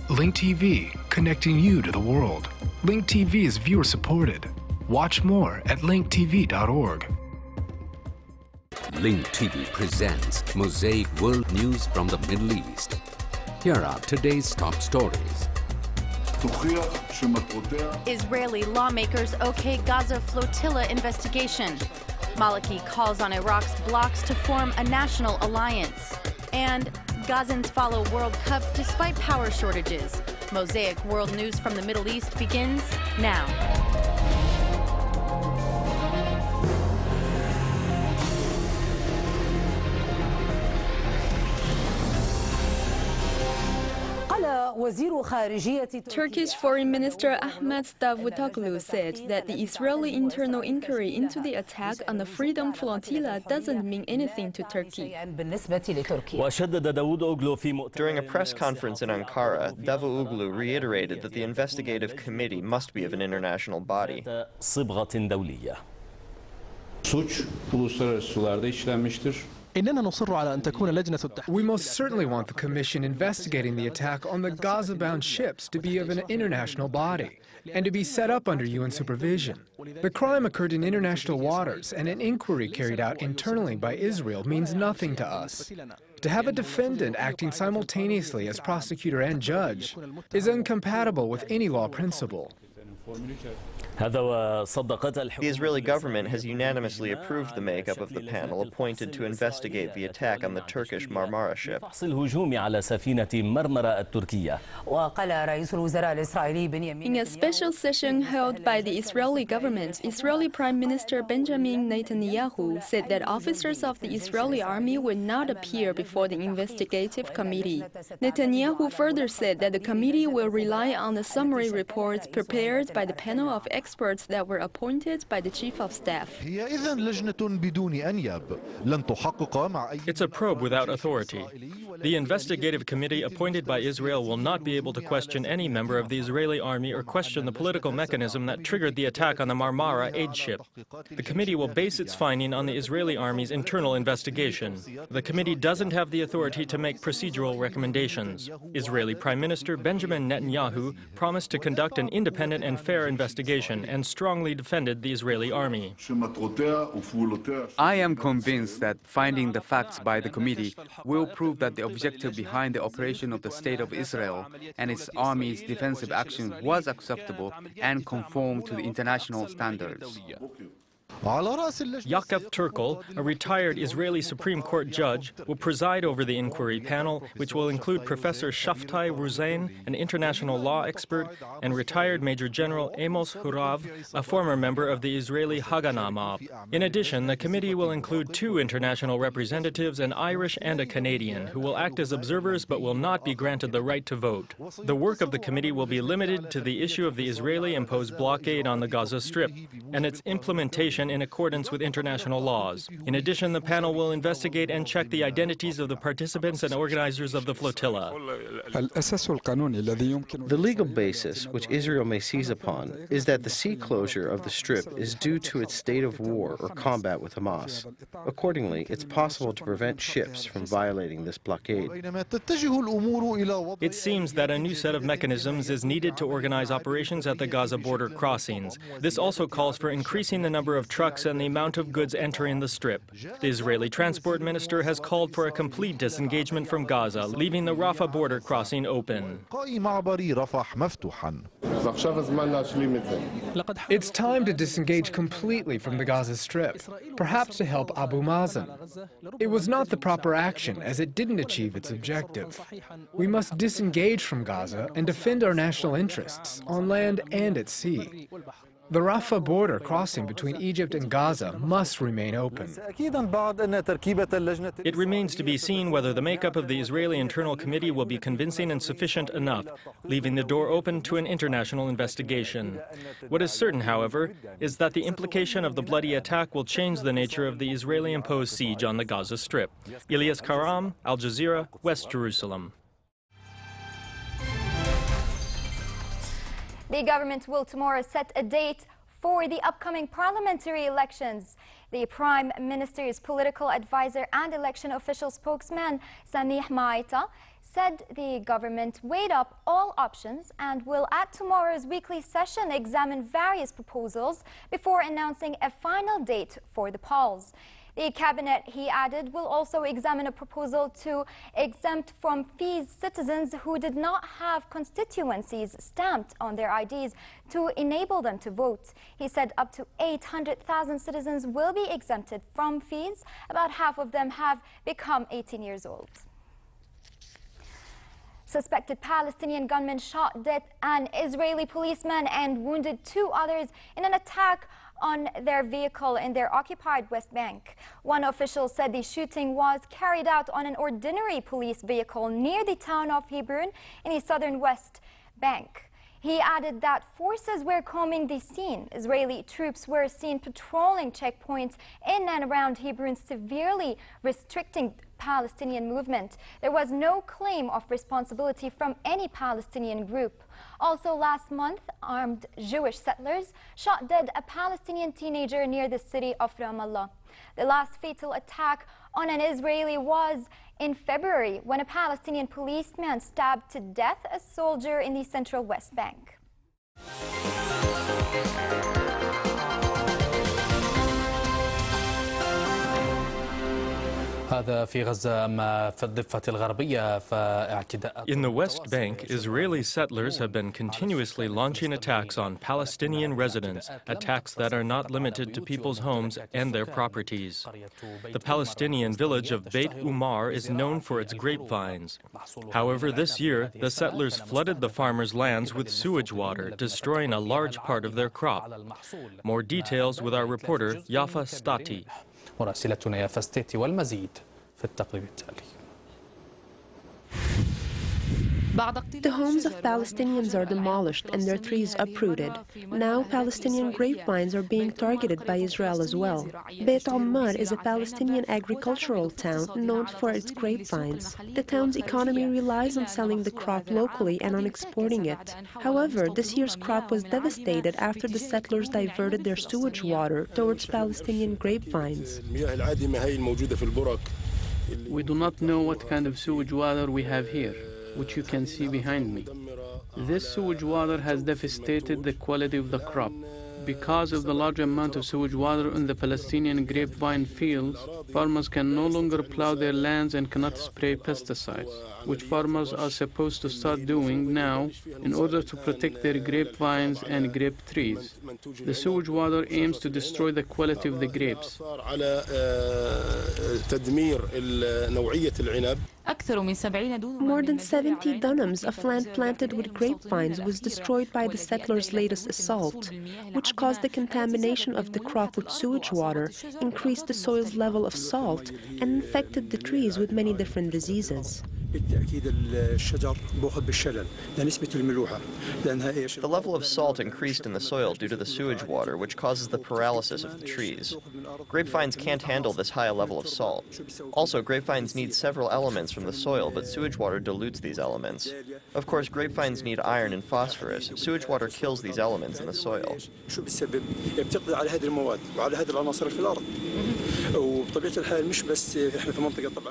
Link TV, connecting you to the world. Link TV is viewer supported. Watch more at linktv.org. Link TV presents Mosaic World News from the Middle East. Here are today's top stories. Israeli lawmakers OK Gaza Flotilla investigation. Maliki calls on Iraq's blocs to form a national alliance. And Gazans follow World Cup despite power shortages. Mosaic World News from the Middle East begins now. Turkish Foreign Minister Ahmet Davutoglu said that the Israeli internal inquiry into the attack on the Freedom Flotilla doesn't mean anything to Turkey. During a press conference in Ankara, Davutoglu reiterated that the investigative committee must be of an international body. We most certainly want the Commission investigating the attack on the Gaza-bound ships to be of an international body and to be set up under UN supervision. The crime occurred in international waters, and an inquiry carried out internally by Israel means nothing to us. To have a defendant acting simultaneously as prosecutor and judge is incompatible with any law principle. The Israeli government has unanimously approved the makeup of the panel appointed to investigate the attack on the Turkish Marmara ship. In a special session held by the Israeli government, Israeli Prime Minister Benjamin Netanyahu said that officers of the Israeli army would not appear before the investigative committee. Netanyahu further said that the committee will rely on the summary reports prepared by the panel of experts that were appointed by the Chief of Staff. It's a probe without authority. The investigative committee appointed by Israel will not be able to question any member of the Israeli army or question the political mechanism that triggered the attack on the Marmara aid ship. The committee will base its finding on the Israeli army's internal investigation. The committee doesn't have the authority to make procedural recommendations. Israeli Prime Minister Benjamin Netanyahu promised to conduct an independent and fair investigation and strongly defended the Israeli army. I am convinced that finding the facts by the committee will prove that the objective behind the operation of the State of Israel and its army's defensive action was acceptable and conformed to the international standards. Yaakov Turkel, a retired Israeli Supreme Court judge, will preside over the inquiry panel, which will include Professor Shaftai Ruzain, an international law expert, and retired Major General Amos Hurav, a former member of the Israeli Haganah mob. In addition, the committee will include 2 international representatives, an Irish and a Canadian, who will act as observers but will not be granted the right to vote. The work of the committee will be limited to the issue of the Israeli-imposed blockade on the Gaza Strip and its implementation in accordance with international laws. In addition, the panel will investigate and check the identities of the participants and organizers of the flotilla. The legal basis which Israel may seize upon is that the sea closure of the Strip is due to its state of war or combat with Hamas. Accordingly, it's possible to prevent ships from violating this blockade. It seems that a new set of mechanisms is needed to organize operations at the Gaza border crossings. This also calls for increasing the number of trucks and the amount of goods entering the Strip. The Israeli transport minister has called for a complete disengagement from Gaza, leaving the Rafah border crossing open. It's time to disengage completely from the Gaza Strip, perhaps to help Abu Mazen. It was not the proper action, as it didn't achieve its objective. We must disengage from Gaza and defend our national interests, on land and at sea. The Rafah border crossing between Egypt and Gaza must remain open. It remains to be seen whether the makeup of the Israeli Internal Committee will be convincing and sufficient enough, leaving the door open to an international investigation. What is certain, however, is that the implication of the bloody attack will change the nature of the Israeli-imposed siege on the Gaza Strip. Ilyas Karam, Al Jazeera, West Jerusalem. The government will tomorrow set a date for the upcoming parliamentary elections. The Prime Minister's political advisor and election official spokesman, Samih Maita, said the government weighed up all options and will at tomorrow's weekly session examine various proposals before announcing a final date for the polls. The cabinet, he added, will also examine a proposal to exempt from fees citizens who did not have constituencies stamped on their IDs to enable them to vote. He said up to 800,000 citizens will be exempted from fees. About half of them have become 18 years old. Suspected Palestinian gunmen shot dead an Israeli policeman and wounded 2 others in an attack on their vehicle in their occupied West Bank. One official said the shooting was carried out on an ordinary police vehicle near the town of Hebron in the southern West Bank. He added that forces were combing the scene. Israeli troops were seen patrolling checkpoints in and around Hebron, severely restricting Palestinian movement. There was no claim of responsibility from any Palestinian group. Also last month, armed Jewish settlers shot dead a Palestinian teenager near the city of Ramallah. The last fatal attack on an Israeli was in February when a Palestinian policeman stabbed to death a soldier in the central West Bank. In the West Bank, Israeli settlers have been continuously launching attacks on Palestinian residents, attacks that are not limited to people's homes and their properties. The Palestinian village of Beit Umar is known for its grapevines. However, this year, the settlers flooded the farmers' lands with sewage water, destroying a large part of their crop. More details with our reporter, Yafa Stati. مراسلتنا يافا ستيتي والمزيد في التقرير التالي. The homes of Palestinians are demolished and their trees uprooted. Now Palestinian grapevines are being targeted by Israel as well. Beit Umar is a Palestinian agricultural town known for its grapevines. The town's economy relies on selling the crop locally and on exporting it. However, this year's crop was devastated after the settlers diverted their sewage water towards Palestinian grapevines. We do not know what kind of sewage water we have here, which you can see behind me. This sewage water has devastated the quality of the crop. Because of the large amount of sewage water in the Palestinian grapevine fields, farmers can no longer plow their lands and cannot spray pesticides, which farmers are supposed to start doing now in order to protect their grapevines and grape trees. The sewage water aims to destroy the quality of the grapes. More than 70 dunams of land planted with grapevines was destroyed by the settlers' latest assault, which caused the contamination of the crop with sewage water, increased the soil's level of salt, and infected the trees with many different diseases. The level of salt increased in the soil due to the sewage water, which causes the paralysis of the trees. Grapevines can't handle this high level of salt. Also, grapevines need several elements from the soil, but sewage water dilutes these elements. Of course, grapevines need iron and phosphorus. Sewage water kills these elements in the soil.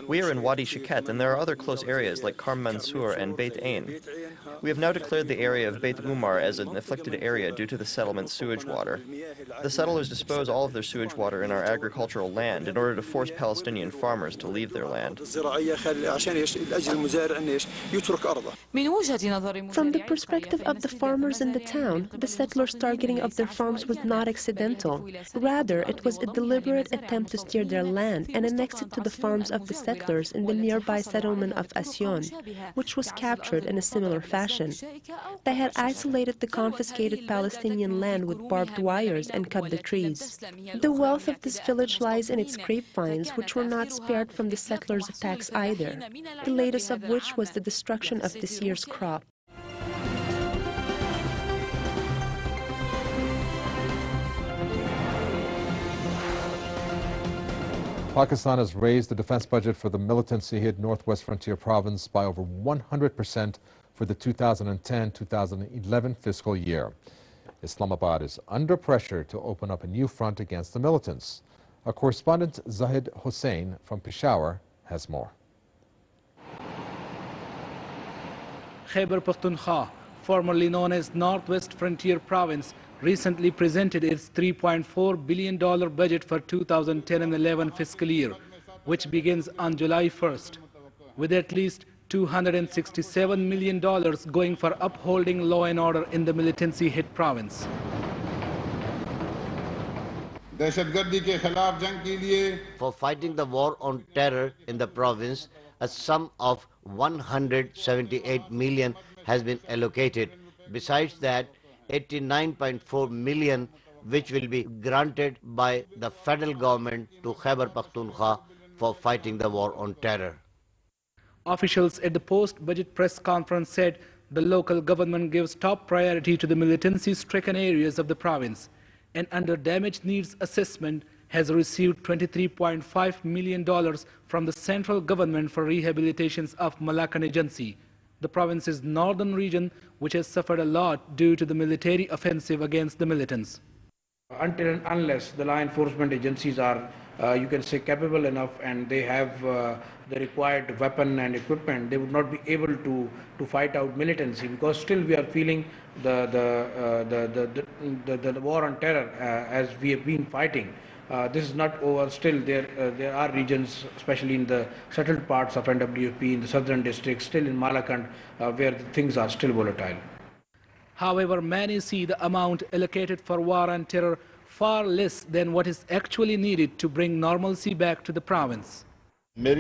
We are in Wadi Shiket, and there are other close areas like Karm Mansour and Beit Ain. We have now declared the area of Beit Umar as an afflicted area due to the settlement's sewage water. The settlers dispose all of their sewage water in our agricultural land in order to force Palestinian farmers to leave their land. From the perspective of the farmers in the town, the settlers' targeting of their farms was not accidental. Rather, it was a deliberate attempt to steer their land and annex it to the farms of the settlers in the nearby settlement of Asyon, which was captured in a similar fashion. They had isolated the confiscated Palestinian land with barbed wires and cut the trees. The wealth of this village lies in its grapevines, which were not spared from the settlers' attacks either, the latest of which was the destruction of this year's crop. Pakistan has raised the defense budget for the militancy-hit Northwest Frontier Province by over 100% for the 2010-2011 fiscal year. Islamabad is under pressure to open up a new front against the militants. Our correspondent Zahid Hussain from Peshawar has more. Khyber Pakhtunkhwa, formerly known as Northwest Frontier Province, recently presented its $3.4 billion budget for 2010-11 fiscal year, which begins on July 1st, with at least $267 million going for upholding law and order in the militancy-hit province. For fighting the war on terror in the province, a sum of 178 million has been allocated. Besides that, 89.4 million which will be granted by the federal government to Khyber Pakhtunkhwa for fighting the war on terror. Officials at the post-budget press conference said the local government gives top priority to the militancy-stricken areas of the province, and under damage needs assessment has received $23.5 million from the central government for rehabilitations of Malaki agency, the province's northern region, which has suffered a lot due to the military offensive against the militants. Until and unless the law enforcement agencies are, you can say, capable enough and they have the required weapon and equipment, they would not be able to fight out militancy, because still we are feeling the war on terror as we have been fighting. This is not over. Still there are regions, especially in the settled parts of NWFP, in the southern districts, still in Malakand, where things are still volatile. However, many see the amount allocated for war on terror far less than what is actually needed to bring normalcy back to the province. In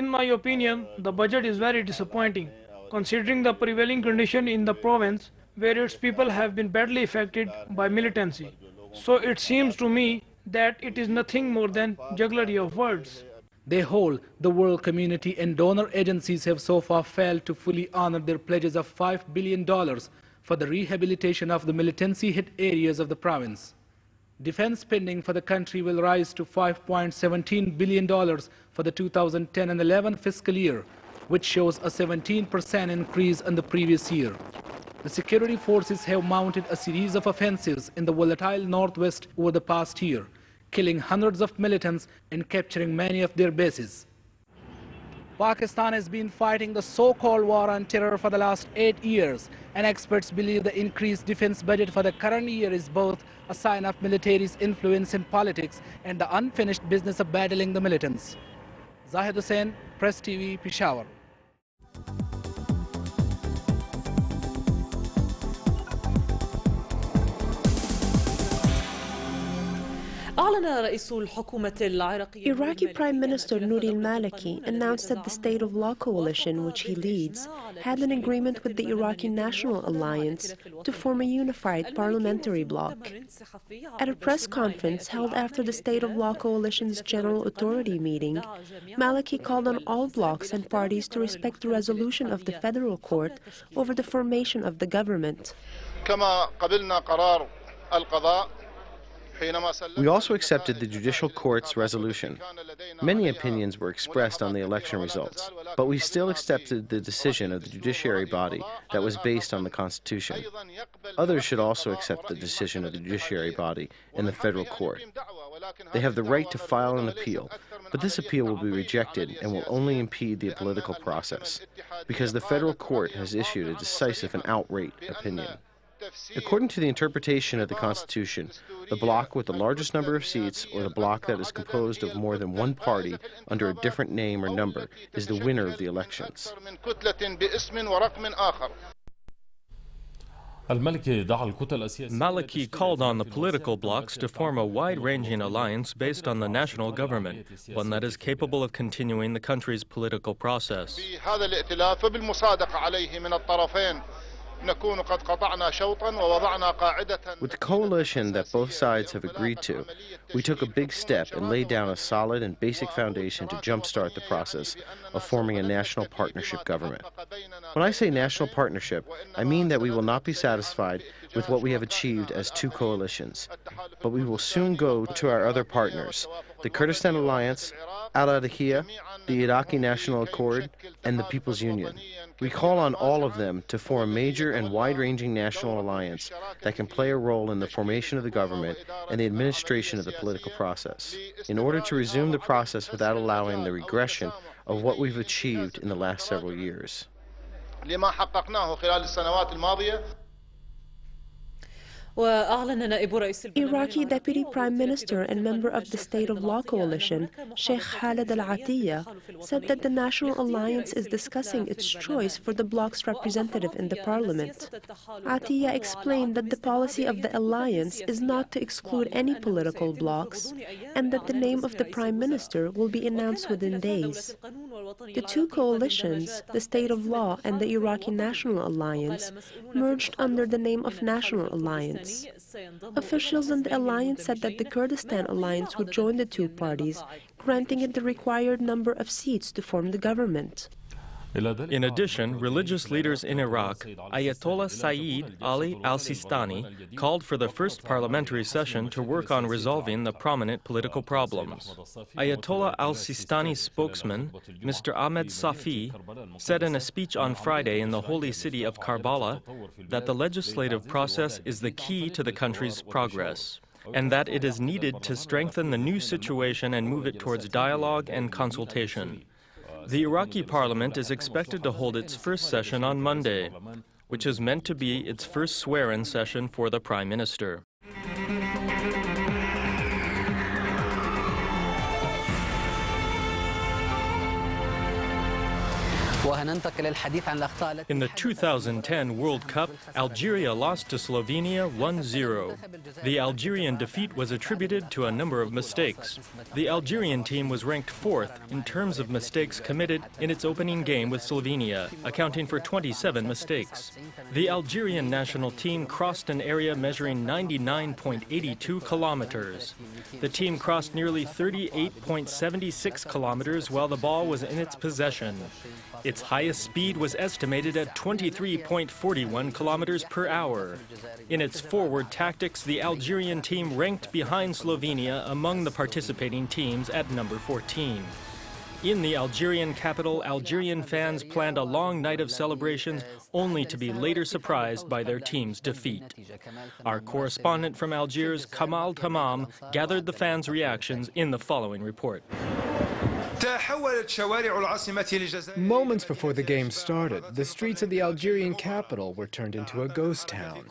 my opinion, the budget is very disappointing, considering the prevailing condition in the province where its people have been badly affected by militancy. So it seems to me that it is nothing more than jugglery of words. They hold the world community and donor agencies have so far failed to fully honor their pledges of $5 billion for the rehabilitation of the militancy-hit areas of the province. Defense spending for the country will rise to $5.17 billion for the 2010 and 11 fiscal year, which shows a 17% increase on the previous year. The security forces have mounted a series of offensives in the volatile northwest over the past year, killing hundreds of militants and capturing many of their bases. Pakistan has been fighting the so-called war on terror for the last 8 years, and experts believe the increased defense budget for the current year is both a sign of military's influence in politics and the unfinished business of battling the militants. Zahid Hussain, Press TV, Peshawar. Iraqi Prime Minister Nouri al-Maliki announced that the State of Law Coalition, which he leads, had an agreement with the Iraqi National Alliance to form a unified parliamentary bloc. At a press conference held after the State of Law Coalition's General Authority meeting, Maliki called on all blocs and parties to respect the resolution of the Federal Court over the formation of the government. We also accepted the Judicial Court's resolution. Many opinions were expressed on the election results, but we still accepted the decision of the judiciary body that was based on the Constitution. Others should also accept the decision of the judiciary body in the federal court. They have the right to file an appeal, but this appeal will be rejected and will only impede the political process, because the federal court has issued a decisive and outright opinion. According to the interpretation of the Constitution, the bloc with the largest number of seats, or the bloc that is composed of more than one party under a different name or number, is the winner of the elections. Maliki called on the political blocs to form a wide-ranging alliance based on the national government, one that is capable of continuing the country's political process. With the coalition that both sides have agreed to, we took a big step and laid down a solid and basic foundation to jumpstart the process of forming a national partnership government. When I say national partnership, I mean that we will not be satisfied with what we have achieved as two coalitions, but we will soon go to our other partners, the Kurdistan Alliance, Al-Adhiyah, the Iraqi National Accord, and the People's Union. We call on all of them to form a major and wide-ranging national alliance that can play a role in the formation of the government and the administration of the political process. In order to resume the process without allowing the regression of what we've achieved in the last several years. Iraqi Deputy Prime Minister and member of the State of Law Coalition, Sheikh Khalid al-Atiyah, said that the National Alliance is discussing its choice for the bloc's representative in the parliament. Atiyah explained that the policy of the alliance is not to exclude any political blocs and that the name of the Prime Minister will be announced within days. The two coalitions, the State of Law and the Iraqi National Alliance, merged under the name of National Alliance. Officials in the alliance said that the Kurdistan Alliance would join the two parties, granting it the required number of seats to form the government. In addition, religious leaders in Iraq, Ayatollah Sayyid Ali al-Sistani, called for the first parliamentary session to work on resolving the prominent political problems. Ayatollah al-Sistani's spokesman, Mr. Ahmed Safi, said in a speech on Friday in the holy city of Karbala that the legislative process is the key to the country's progress, and that it is needed to strengthen the new situation and move it towards dialogue and consultation. The Iraqi parliament is expected to hold its first session on Monday, which is meant to be its first swear-in session for the Prime Minister. In the 2010 World Cup, Algeria lost to Slovenia 1-0. The Algerian defeat was attributed to a number of mistakes. The Algerian team was ranked 4th in terms of mistakes committed in its opening game with Slovenia, accounting for 27 mistakes. The Algerian national team crossed an area measuring 99.82 kilometers. The team crossed nearly 38.76 kilometers while the ball was in its possession. Its highest speed was estimated at 23.41 kilometers per hour. In its forward tactics, the Algerian team ranked behind Slovenia among the participating teams at number 14. In the Algerian capital, Algerian fans planned a long night of celebrations only to be later surprised by their team's defeat. Our correspondent from Algiers, Kamal Tamam, gathered the fans' reactions in the following report. Moments before the game started, the streets of the Algerian capital were turned into a ghost town.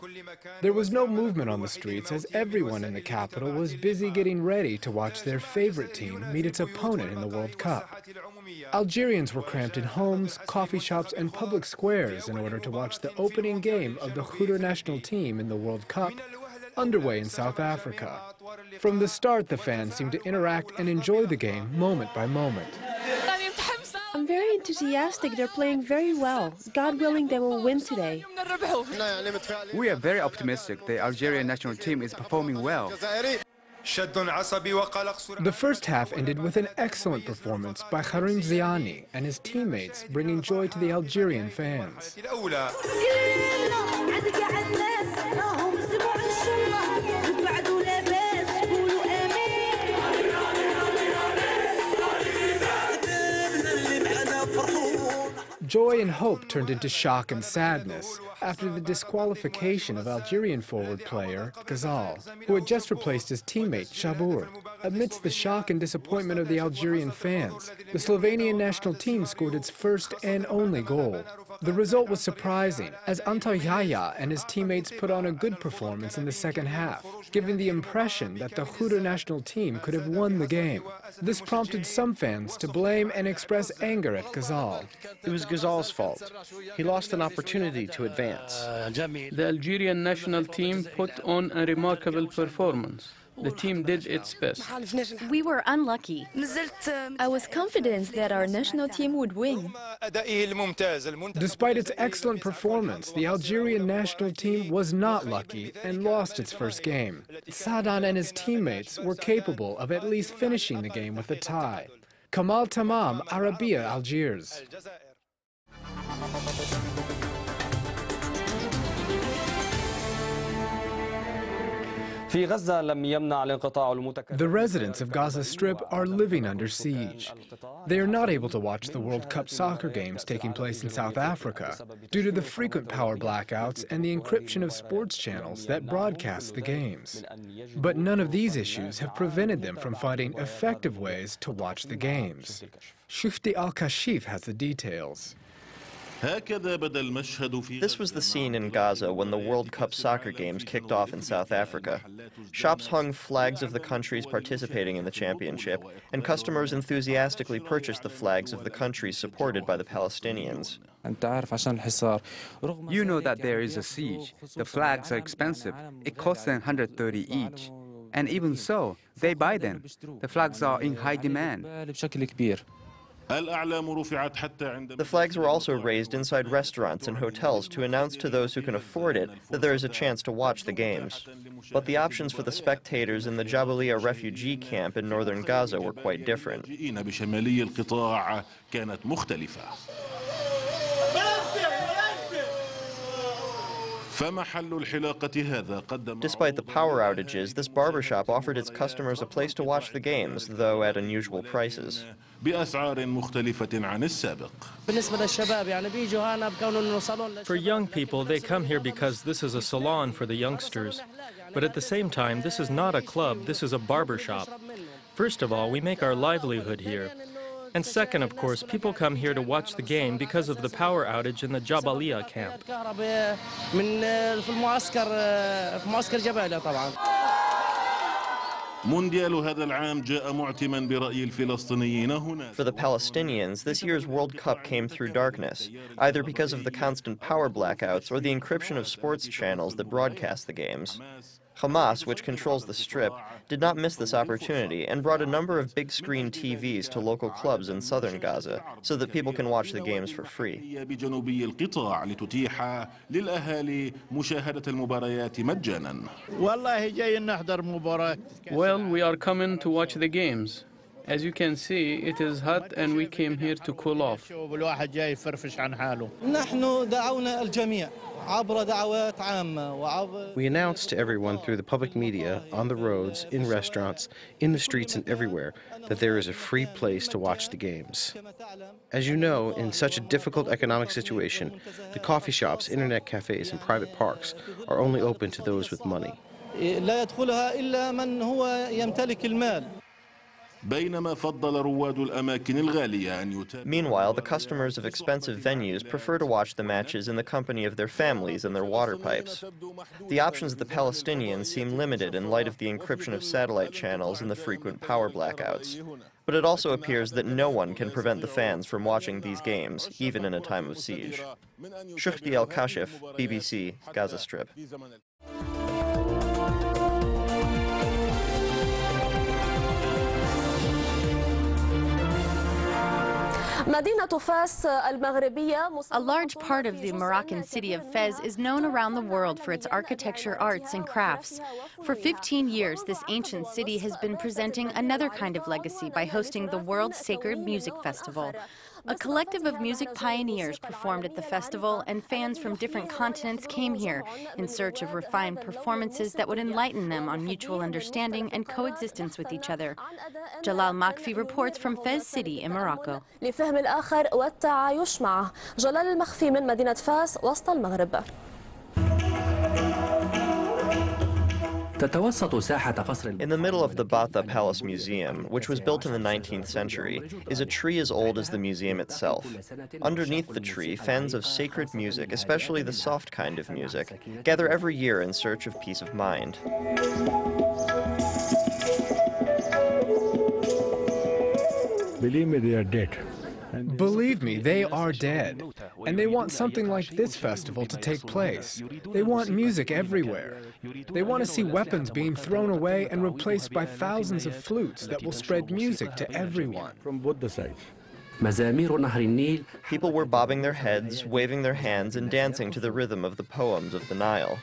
There was no movement on the streets as everyone in the capital was busy getting ready to watch their favorite team meet its opponent in the World Cup. Algerians were cramped in homes, coffee shops, and public squares in order to watch the opening game of the Qatar national team in the World Cup, underway in South Africa. From the start, the fans seemed to interact and enjoy the game moment by moment. I'm very enthusiastic. They're playing very well. God willing, they will win today. We are very optimistic. The Algerian national team is performing well. The first half ended with an excellent performance by Karim Ziani and his teammates, bringing joy to the Algerian fans. Joy and hope turned into shock and sadness after the disqualification of Algerian forward player Ghazal, who had just replaced his teammate Shabour. Amidst the shock and disappointment of the Algerian fans, the Slovenian national team scored its first and only goal. The result was surprising, as Antal Yahya and his teammates put on a good performance in the second half, giving the impression that the Qatar national team could have won the game. This prompted some fans to blame and express anger at Ghazal. It was Ghazal's fault. He lost an opportunity to advance. The Algerian national team put on a remarkable performance. The team did its best. We were unlucky. I was confident that our national team would win. Despite its excellent performance, the Algerian national team was not lucky and lost its first game. Sadan and his teammates were capable of at least finishing the game with a tie. Kamal Tamam, Arabiya, Algiers. The residents of Gaza Strip are living under siege. They are not able to watch the World Cup soccer games taking place in South Africa due to the frequent power blackouts and the encryption of sports channels that broadcast the games. But none of these issues have prevented them from finding effective ways to watch the games. Shufti Al-Kashif has the details. This was the scene in Gaza when the World Cup soccer games kicked off in South Africa. Shops hung flags of the countries participating in the championship, and customers enthusiastically purchased the flags of the countries supported by the Palestinians. You know that there is a siege. The flags are expensive. It costs them 130 each. And even so, they buy them. The flags are in high demand. The flags were also raised inside restaurants and hotels to announce to those who can afford it that there is a chance to watch the games. But the options for the spectators in the Jabalia refugee camp in northern Gaza were quite different. Despite the power outages, this barbershop offered its customers a place to watch the games, though at unusual prices. For young people, they come here because this is a salon for the youngsters. But at the same time, this is not a club, this is a barbershop. First of all, we make our livelihood here. And second, of course, people come here to watch the game because of the power outage in the Jabalia camp. For the Palestinians, this year's World Cup came through darkness, either because of the constant power blackouts or the encryption of sports channels that broadcast the games. Hamas, which controls the Strip, did not miss this opportunity and brought a number of big-screen TVs to local clubs in southern Gaza so that people can watch the games for free. Well, we are coming to watch the games. As you can see, it is hot and we came here to cool off. We announced to everyone through the public media, on the roads, in restaurants, in the streets and everywhere, that there is a free place to watch the games. As you know, in such a difficult economic situation, the coffee shops, internet cafes and private parks are only open to those with money. Meanwhile, the customers of expensive venues prefer to watch the matches in the company of their families and their water pipes. The options of the Palestinians seem limited in light of the encryption of satellite channels and the frequent power blackouts. But it also appears that no one can prevent the fans from watching these games, even in a time of siege. Shukti Al-Kashif, BBC, Gaza Strip. A large part of the Moroccan city of Fez is known around the world for its architecture, arts, and crafts. For 15 years, this ancient city has been presenting another kind of legacy by hosting the World Sacred Music Festival. A collective of music pioneers performed at the festival, and fans from different continents came here in search of refined performances that would enlighten them on mutual understanding and coexistence with each other. Jalal Makfi reports from Fez City in Morocco. In the middle of the Bata Palace Museum, which was built in the 19th century, is a tree as old as the museum itself. Underneath the tree, fans of sacred music, especially the soft kind of music, gather every year in search of peace of mind. Believe me, they are dead. Believe me, they are dead. And they want something like this festival to take place. They want music everywhere. They want to see weapons being thrown away and replaced by thousands of flutes that will spread music to everyone. From both the sides. People were bobbing their heads, waving their hands, and dancing to the rhythm of the poems of the Nile.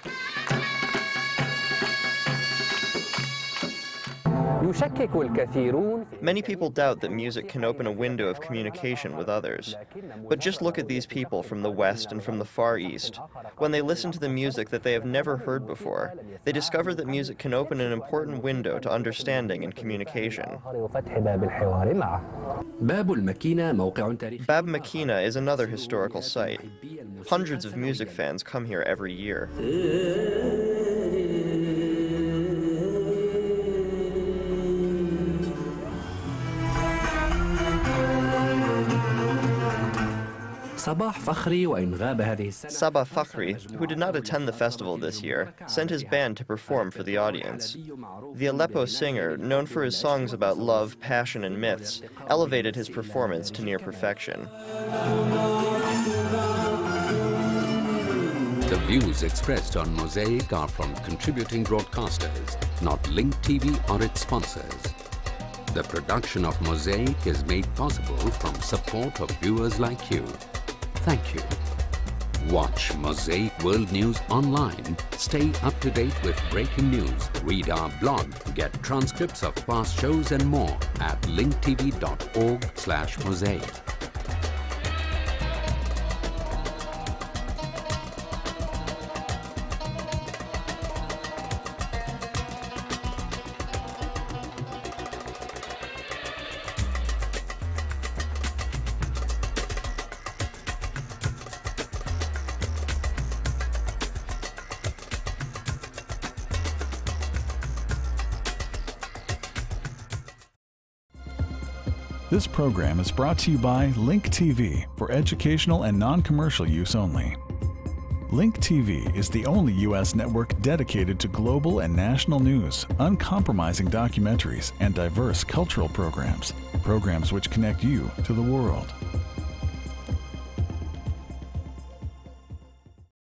Many people doubt that music can open a window of communication with others. But just look at these people from the West and from the Far East. When they listen to the music that they have never heard before, they discover that music can open an important window to understanding and communication. Bab Makina is another historical site. Hundreds of music fans come here every year. Sabah Fakhri, who did not attend the festival this year, sent his band to perform for the audience. The Aleppo singer, known for his songs about love, passion, and myths, elevated his performance to near perfection. The views expressed on Mosaic are from contributing broadcasters, not Link TV or its sponsors. The production of Mosaic is made possible from support of viewers like you. Thank you. Watch Mosaic World News online. Stay up to date with breaking news. Read our blog. Get transcripts of past shows and more at linktv.org/mosaic. This program is brought to you by Link TV for educational and non-commercial use only. Link TV is the only U.S. network dedicated to global and national news, uncompromising documentaries, and diverse cultural programs, programs which connect you to the world.